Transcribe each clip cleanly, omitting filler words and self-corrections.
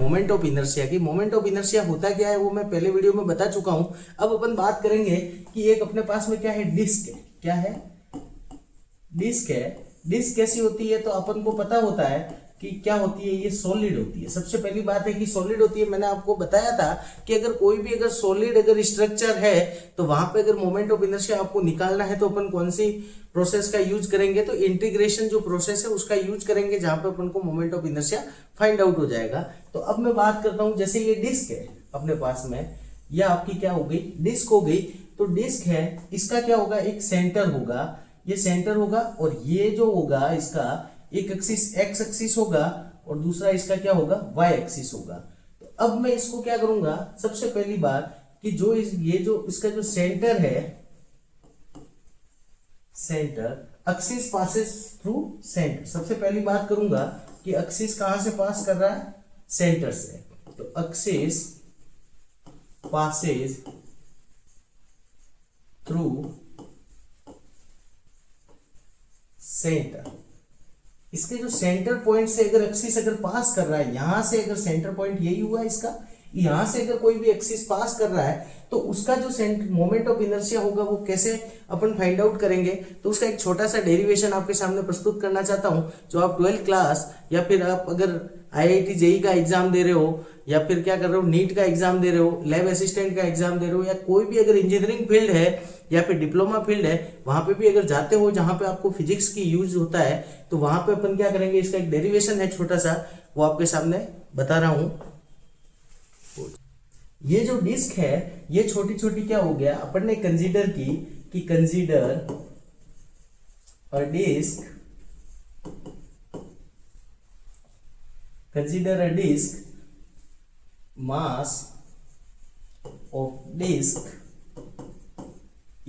Moment of inertia की। Moment of inertia होता क्या है वो मैं पहले वीडियो में बता चुका हूं। अब अपन बात करेंगे कि एक अपने पास में क्या है, डिस्क है। क्या है? डिस्क है। डिस्क कैसी होती है तो अपन को पता होता है कि क्या होती है, ये सॉलिड होती है। सबसे पहली बात है कि सॉलिड होती है। मैंने आपको बताया था कि अगर कोई भी अगर सॉलिड अगर स्ट्रक्चर है तो वहां पे अगर मोमेंट ऑफ इनर्शिया आपको निकालना है तो अपन कौन सी प्रोसेस का यूज करेंगे, तो इंटीग्रेशन जो प्रोसेस है उसका यूज करेंगे, जहां पे अपन को moment of inertia find out हो जाएगा। तो अब मैं बात करता हूं, जैसे ये डिस्क है अपने पास में, यह आपकी क्या हो गई, डिस्क हो गई। तो डिस्क है, इसका क्या होगा, एक सेंटर होगा, ये सेंटर होगा, और ये जो होगा इसका एक एक्सिस एक्स एक्सिस होगा और दूसरा इसका क्या होगा, वाई एक्सिस होगा। तो अब मैं इसको क्या करूंगा, सबसे पहली बात कि जो ये जो इसका जो सेंटर है, centre axis passes through centre. सबसे पहली बात करूंगा कि एक्सिस कहां से पास कर रहा है, सेंटर से। तो एक्सिस पासेस थ्रू सेंटर। इसके जो सेंटर पॉइंट से अगर एक्सिस अगर पास कर रहा है, यहां से अगर सेंटर पॉइंट यही हुआ इसका, यहां से अगर कोई भी एक्सिस पास कर रहा है तो उसका जो मोमेंट ऑफ इनर्शिया होगा वो कैसे अपन फाइंड आउट करेंगे, तो उसका एक छोटा सा डेरिवेशन आपके सामने प्रस्तुत करना चाहता हूं, जो आप 12th क्लास या फिर आप अगर IIT जेई का एग्जाम दे रहे हो या फिर क्या कर रहे हो, नीट का एग्जाम दे रहे हो, लैब असिस्टेंट का एग्जाम दे रहे हो, या कोई भी अगर इंजीनियरिंग फील्ड है या फिर डिप्लोमा फील्ड है, वहां पे भी अगर जाते हो जहां पे आपको फिजिक्स की यूज होता है, तो वहां पे अपन क्या करेंगे, इसका एक डेरिवेशन है छोटा सा, वो आपके सामने बता रहा हूं। ये जो डिस्क है ये छोटी छोटी क्या हो गया, अपन ने कंसीडर की कि consider a disc, consider a disk, mass of disk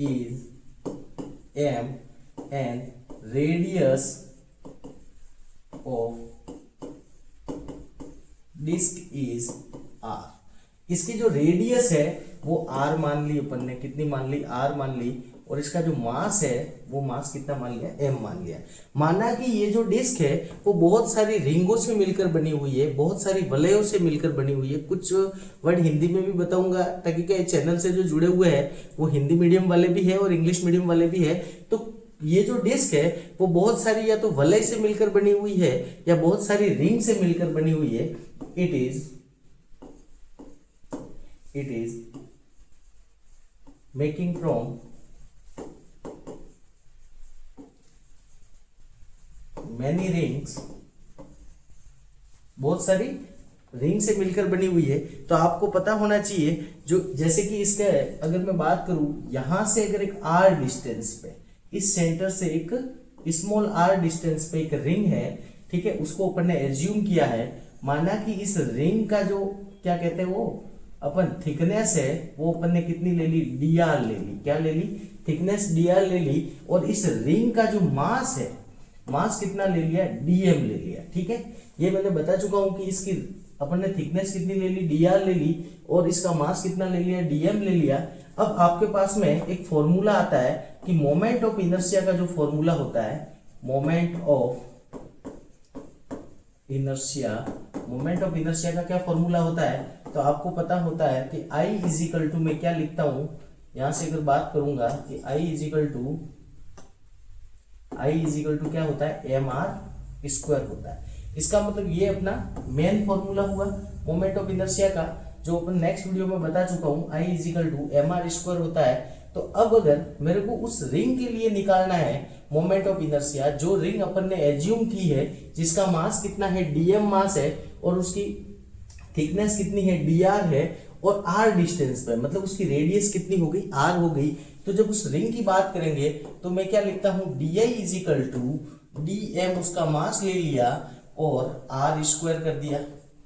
is m and radius of disk is r। इसकी जो रेडियस है वो r मान ली अपन ने, कितनी मान ली, r मान ली, और इसका जो मास है वो मास कितना मान लिया, m मान लिया। माना कि ये जो डिस्क है वो बहुत सारी रिंगों से मिलकर बनी हुई है, बहुत सारी वलयों से मिलकर बनी हुई है। कुछ वर्ड हिंदी में भी बताऊंगा ताकि क्या चैनल से जो जुड़े हुए हैं वो हिंदी मीडियम वाले भी है और इंग्लिश मीडियम वाले भी है। तो ये जो डिस्क है वो बहुत सारी या तो वलय से मिलकर बनी हुई है या बहुत सारी रिंग से मिलकर बनी हुई है। It is making from many rings, बहुत सारी रिंग से मिलकर बनी हुई है। तो आपको पता होना चाहिए, जो जैसे कि इसका अगर मैं बात करूं, यहां से अगर एक r डिस्टेंस पे, इस सेंटर से एक स्मॉल r डिस्टेंस पे एक रिंग है, ठीक है, उसको अपन ने एज्यूम किया है। माना कि इस रिंग का जो क्या कहते हैं वो अपन थिकनेस है वो अपन ने कितनी ले ली, dr ले ली। क्या ले ली, थिकनेस dr ले ली, और इस रिंग का जो मास है, मास कितना ले लिया, dm ले लिया। ठीक है, ये मैंने बता चुका हूं कि इसकी अपन ने थिकनेस कितनी ले ली, dr ले ली, और इसका मास कितना ले लिया, dm ले लिया। अब आपके पास में एक फॉर्मूला आता है कि मोमेंट ऑफ इनर्शिया का जो फॉर्मूला होता है, मोमेंट ऑफ इनर्शिया का क्या फॉर्मूला होता है, तो आपको पता होता है कि I इज इक्वल टू, मैं क्या लिखता हूं, यहां से अगर बात करूंगा कि I इज इक्वल टू क्या होता है, mr स्क्वायर होता है। इसका मतलब ये अपना मेन फॉर्मूला हुआ मोमेंट ऑफ इनर्शिया का, जो अपन नेक्स्ट वीडियो में बता चुका हूं, I is equal to mr square होता है। तो अब अगर मेरे को उस रिंग के लिए निकालना है मोमेंट ऑफ इनर्शिया, जो रिंग अपन ने एज्यूम की है, जिसका मास कितना है, dm मास है, और उसकी थिकनेस कितनी है, dr है, और r डिस्टेंस पे, मतलब उसकी रेडियस कितनी हो गई, r हो गई। तो जब उस रिंग की बात करेंगे तो मैं क्या लिखता हूं, di is equal to dm, उसका मास ले लिया और r स्क्वायर कर दिया।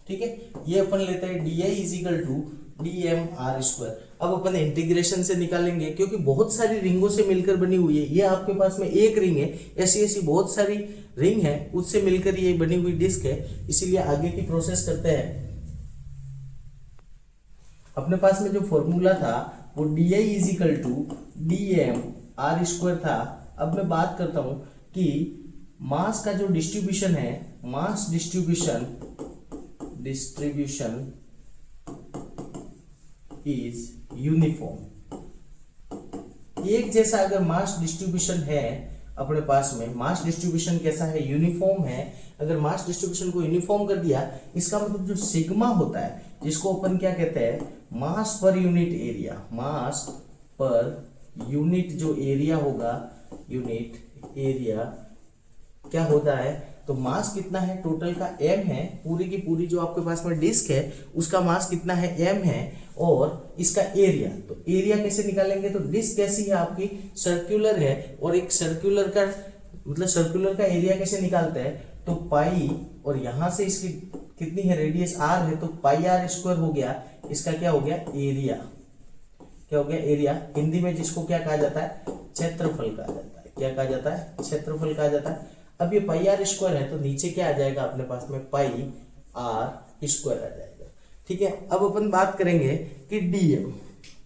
ठीक है, ये अपन लेते हैं di is equal to dm r square. अब अपन इंटीग्रेशन से निकालेंगे, क्योंकि बहुत सारी रिंगों से मिलकर बनी हुई है। ये आपके पास में एक रिंग है, ऐसी ऐसी बहुत सारी रिंग है, उससे मिलकर ये बनी हुई डिस्क है। इसीलिए आगे की प्रोसेस करते हैं। अपने पास में जो फॉर्मूला था वो di is equal to dm r square था। अब मैं बात करता हूं कि मास का जो डिस्ट्रीब्यूशन है, mass distribution distribution is uniform. एक जैसा अगर मास डिस्ट्रीब्यूशन है अपने पास में, मास डिस्ट्रीब्यूशन कैसा है, यूनिफॉर्म है। अगर मास डिस्ट्रीब्यूशन को यूनिफॉर्म कर दिया, इसका मतलब जो सिग्मा होता है, जिसको अपन क्या कहते हैं, मास पर यूनिट एरिया, मास पर यूनिट जो एरिया होगा, यूनिट एरिया क्या होता है, तो मास कितना है टोटल का, m है। पूरी की पूरी जो आपके पास में डिस्क है उसका मास कितना है, m है। और इसका एरिया, तो एरिया कैसे निकालेंगे, तो डिस्क कैसी है आपकी, सर्कुलर है। और एक सर्कुलर का मतलब सर्कुलर का एरिया कैसे निकालते हैं, तो पाई, और यहां से इसकी कितनी है रेडियस r है, तो पाई r स्क्वायर हो गया, इसका क्या हो गया, एरिया। क्या हो गया, एरिया। हिंदी में जिसको क्या कहा जाता है, क्षेत्रफल कहा जाता है। क्या कहा जाता है, क्षेत्रफल कहा जाता है। अब ये पाई आर स्क्वायर है, तो नीचे क्या आ जाएगा अपने पास में, पाई आर स्क्वायर आ जाएगा। ठीक है, अब अपन बात करेंगे कि डीएम,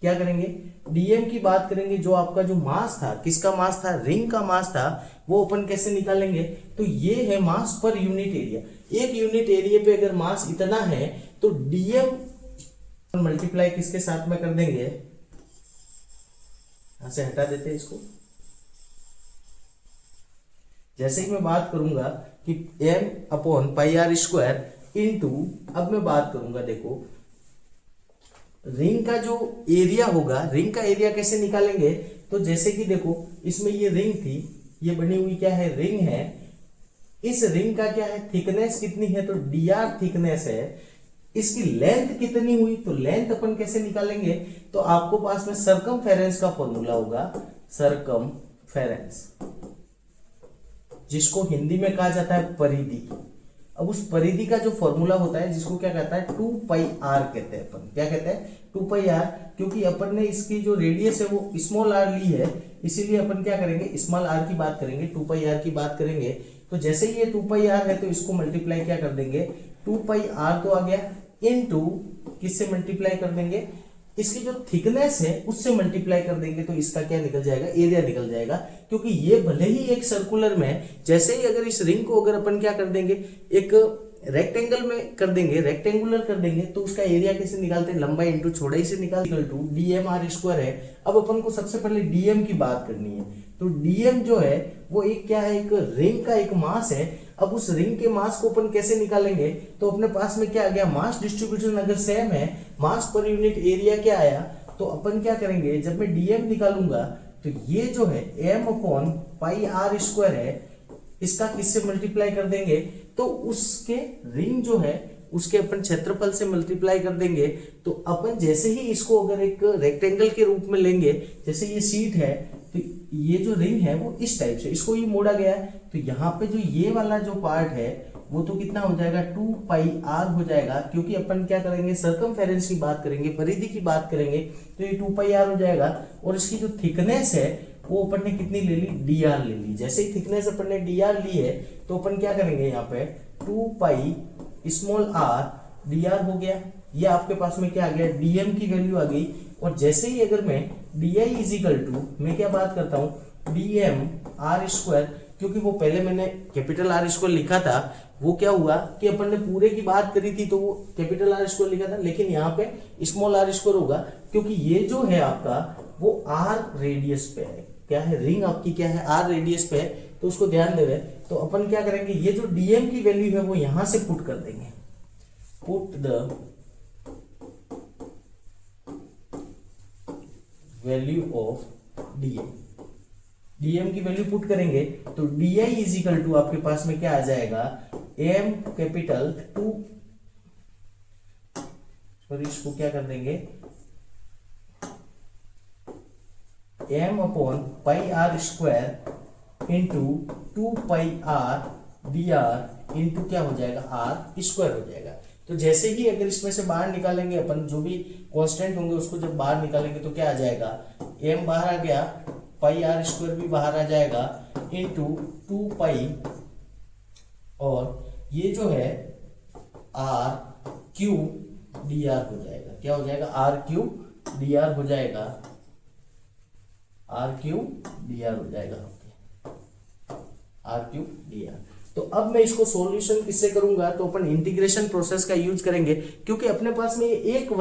क्या करेंगे, डीएम की बात करेंगे। जो आपका जो मास था, किसका मास था, रिंग का मास था, वो अपन कैसे निकालेंगे, तो ये है मास पर यूनिट एरिया। एक यूनिट एरिया पे अगर मास इतना है, तो डीएम मल्टीप्लाई किसके साथ में कर देंगे, यहां से हटा देते हैं इसको। जैसे ही मैं बात करूंगा कि m upon pi r square into, अब मैं बात करूंगा, देखो रिंग का जो एरिया होगा, रिंग का एरिया कैसे निकालेंगे, तो जैसे कि देखो इसमें ये रिंग थी, ये बनी हुई क्या है, रिंग है। इस रिंग का क्या है, थिकनेस कितनी है, तो dr थिकनेस है। इसकी लेंथ कितनी हुई, तो लेंथ अपन कैसे निकालेंगे, तो आपको पास में सरकमफेरेंस का फॉर्मूला होगा, सरकमफेरेंस, जिसको हिंदी में कहा जाता है परिधि। अब उस परिधि का जो फॉर्मूला होता है, जिसको क्या कहता है, 2 पाई आर कहते हैं अपन। क्या कहते हैं, 2 पाई आर, क्योंकि अपन ने इसकी जो रेडियस है वो स्मॉल आर ली है, इसीलिए अपन क्या करेंगे, स्मॉल आर की बात करेंगे, 2 पाई आर की बात करेंगे। तो जैसे ही ये 2 पाई आर है, तो इसको मल्टीप्लाई क्या कर देंगे, 2 पाई आर तो आ गया, इनटू किससे मल्टीप्लाई कर देंगे, इसकी जो थिकनेस है उससे मल्टीप्लाई कर देंगे, तो इसका क्या निकल जाएगा, एरिया निकल जाएगा। क्योंकि ये भले ही एक सर्कुलर में, जैसे ही अगर इस रिंग को अगर अपन क्या कर देंगे, एक रेक्टेंगल में कर देंगे, रेक्टेंगुलर कर देंगे, तो उसका एरिया कैसे निकालते हैं, लंबाई इंटू चौड़ाई से निकाल टू डीएम आर स्क्वायर है। अब अपन को सबसे पहले डीएम की बात करनी है, तो डीएम जो है वो एक क्या है, एक रिंग का एक मास है। अब उस रिंग के मास को अपन कैसे निकालेंगे, तो अपने पास में क्या आ गया, मास डिस्ट्रीब्यूशन अगर सेम है, मास पर यूनिट एरिया क्या आया, तो अपन क्या करेंगे, जब मैं डीएम निकालूंगा, तो ये जो है m upon pi r square है, इसका किससे मल्टीप्लाई कर देंगे, तो उसके रिंग जो है उसके अपन क्षेत्रफल से मल्टीप्लाई कर देंगे। तो अपन जैसे ही इसको अगर एक रेक्टेंगल के रूप में लेंगे, जैसे ये सीट है, तो ये जो रिंग है वो इस टाइप से, इसको ये मोड़ा गया है, तो यहाँ पे जो ये वाला जो पार्ट है वो तो कितना हो जाएगा, 2 पाई आर हो जाएगा। क्योंकि अपन क्या करेंगे, सरकमफेरेंस की बात करेंगे, परिधि की बात करेंगे, तो ये 2 पाई आर हो जाएगा। और इसकी जो थिकनेस है वो अपन ने कितनी ले ली, dr ले ली। जैसे ही थिकनेस अपन ने dr ली है, तो अपन क्या करेंगे, यहाँ पे 2 पाई स्मॉल r dr हो गया। ये आपके पास में क्या आ गया, dm की वैल्यू आ गई। और जैसे ही अगर मैं di इज इक्वल टू, मैं क्या बात करता हूँ, dm r स्क्वायर, क्योंकि वो पहले मैंने कैपिटल R स्क्वायर लिखा था, वो क्या हुआ कि अपन ने पूरे की बात करी थी तो वो कैपिटल R स्क्वायर लिखा था, लेकिन यहाँ पे स्मॉल r स्क्वायर होगा, क्योंकि ये जो है आपका वो r रेडियस पे है। क्या है, रिंग आपकी क्या है, r रेडियस पे है, तो उसको ध्यान देवे। तो अपन क्या करेंगे, ये जो dm की वैल्यू है वो यहां से पुट कर देंगे, put the value of dm, dm की वैल्यू पुट करेंगे, तो di इज इक्वल टू आपके पास में क्या आ जाएगा, m कैपिटल 2, सॉरी इसको क्या कर देंगे, m upon pi r square into 2 pi r d r into क्या हो जाएगा, आर स्क्वायर हो जाएगा। तो जैसे ही अगर इसमें से बाहर निकालेंगे अपन, जो भी कांस्टेंट होंगे उसको जब बाहर निकालेंगे तो क्या आ जाएगा, m बाहर आ गया, पाई आर स्क्वायर भी बाहर आ जाएगा, इंटू 2 पाई, और ये जो है आर क्यू डी आर हो जाएगा। क्या हो जाएगा, आर क्यू डी आर हो जाएगा, आर क्यू डी आर हो जाएगा, आर क्यू डी आर। तो अब मैं इसको सॉल्यूशन किससे करूंगा, तो अपन इंटीग्रेशन प्रोसेस का यूज करेंगे, क्योंकि अपने पास में ये एक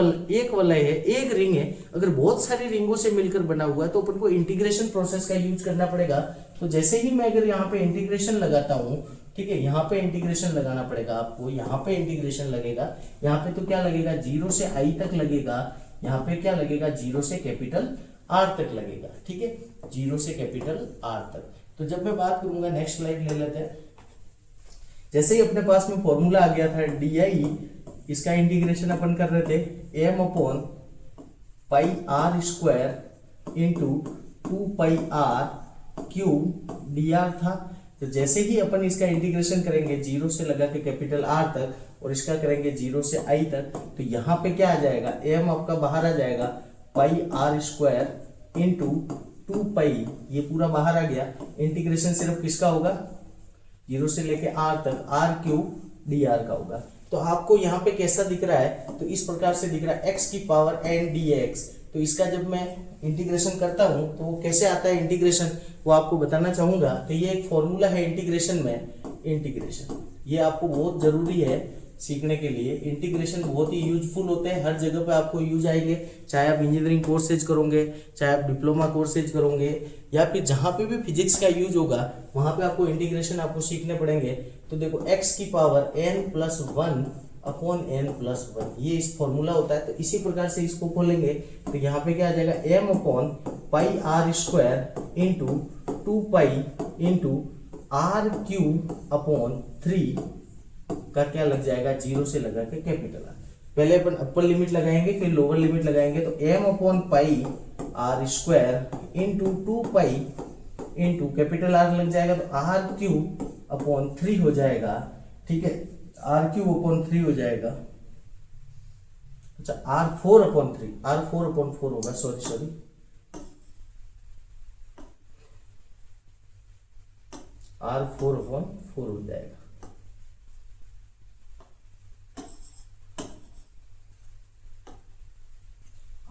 वलय है, एक रिंग है। अगर बहुत सारी रिंगों से मिलकर बना हुआ है तो अपन को इंटीग्रेशन प्रोसेस का यूज करना पड़ेगा। तो जैसे ही मैं अगर यहाँ पे इंटीग्रेशन लगाता हूँ, ठीक है, यहाँ पे इंटीग्रेशन लगाना पड़ेगा आपको, यहाँ पे इंटीग्रेशन लगेगा, यहाँ पे तो क्या लगेगा 0 से I तक लगेगा, यहाँ पे क्या लगेगा 0 से कैपिटल R तक लगेगा, ठीक है, 0 से कैपिटल R तक। तो जब मैं बात करूंगा, नेक्स्ट स्लाइड ले लेते हैं। जैसे ही अपने पास में फॉर्मूला आ गया था डी, इसका इंटीग्रेशन अपन कर रहे थे m upon pi r square into 2 pi r cube d r था। तो जैसे ही अपन इसका इंटीग्रेशन करेंगे 0 से लगा के कैपिटल R तक, और इसका करेंगे 0 से I तक, तो यहाँ पे क्या आ जाएगा, m आपका बाहर आ जाएगा पाई आर स्क्वायर इंटू 2 पाई, ये पूरा बाहर आ गया। इंटीग्रेशन सिर्फ किसका होगा, 0 से लेके R तक, R क्यूब डी आर का होगा। तो आपको यहाँ पे कैसा दिख रहा है, तो इस प्रकार से दिख रहा है x की पावर n dx। तो इसका जब मैं इंटीग्रेशन करता हूं तो वो कैसे आता है इंटीग्रेशन, वो आपको बताना चाहूंगा। तो ये एक फॉर्मूला है इंटीग्रेशन में, इंटीग्रेशन ये आपको बहुत जरूरी है सीखने के लिए। इंटीग्रेशन बहुत ही यूजफुल होते हैं, हर जगह पे आपको यूज आएंगे, चाहे आप इंजीनियरिंग कोर्सेज करोगे, चाहे आप डिप्लोमा कोर्सेज करोगे, या फिर जहां पे भी फिजिक्स का यूज होगा वहां पे आपको इंटीग्रेशन आपको सीखने पड़ेंगे। तो देखो x की power n plus 1 upon n plus 1, ये इस फॉर्मूला होता है। तो इसी प्रकार से इसको खोलेंगे तो यहाँ पे क्या आ जाएगा m upon pi r square into 2 pi into r cube upon 3 का क्या लग जाएगा, 0 से लगा के कैपिटल आर। पहले अपन अपर लिमिट लगाएंगे फिर लोअर लिमिट लगाएंगे। तो m upon pi r square into 2 pi into capital r लग जाएगा, तो आर क्यूब अपॉन 3 हो जाएगा, ठीक है, आर क्यूब अपॉन 3 हो जाएगा, अच्छा आर 4 अपॉन 3, आर 4 अपॉन 4 होगा, सॉरी आर 4 अपॉन 4 हो जाएगा।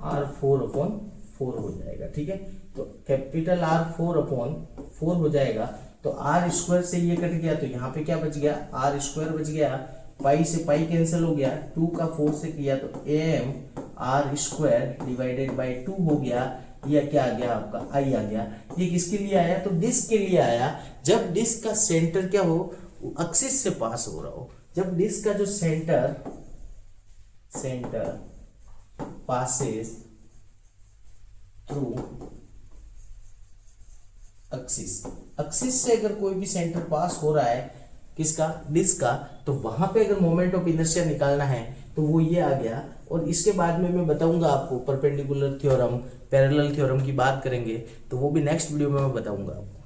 आर 4 अपॉन 4 हो जाएगा, ठीक है। तो कैपिटल आर 4 अपॉन 4 हो जाएगा। तो आर स्क्वायर से ये कट गया, तो यहाँ पे क्या बच गया, आर स्क्वायर बच गया, पाई से पाई कैंसिल हो गया, 2 का 4 से किया तो m r square divided by 2 हो गया। यह क्या आ गया आपका आई आ गया। ये किसके लिए आया, तो डिस्क के लिए आया। जब डिस्क का सेंटर क्या हो, एक्सिस से पास हो रहा हो, जब डिस्क का जो सेंटर पासेस थ्रू एक्सिस से अगर कोई भी सेंटर पास हो रहा है किसका, डिस्क का, तो वहां पे अगर मोमेंट ऑफ इनर्शिया निकालना है तो वो ये आ गया। और इसके बाद में मैं बताऊंगा आपको परपेंडिकुलर थ्योरम, पैरेलल थ्योरम की बात करेंगे, तो वो भी नेक्स्ट वीडियो में मैं बताऊंगा आपको।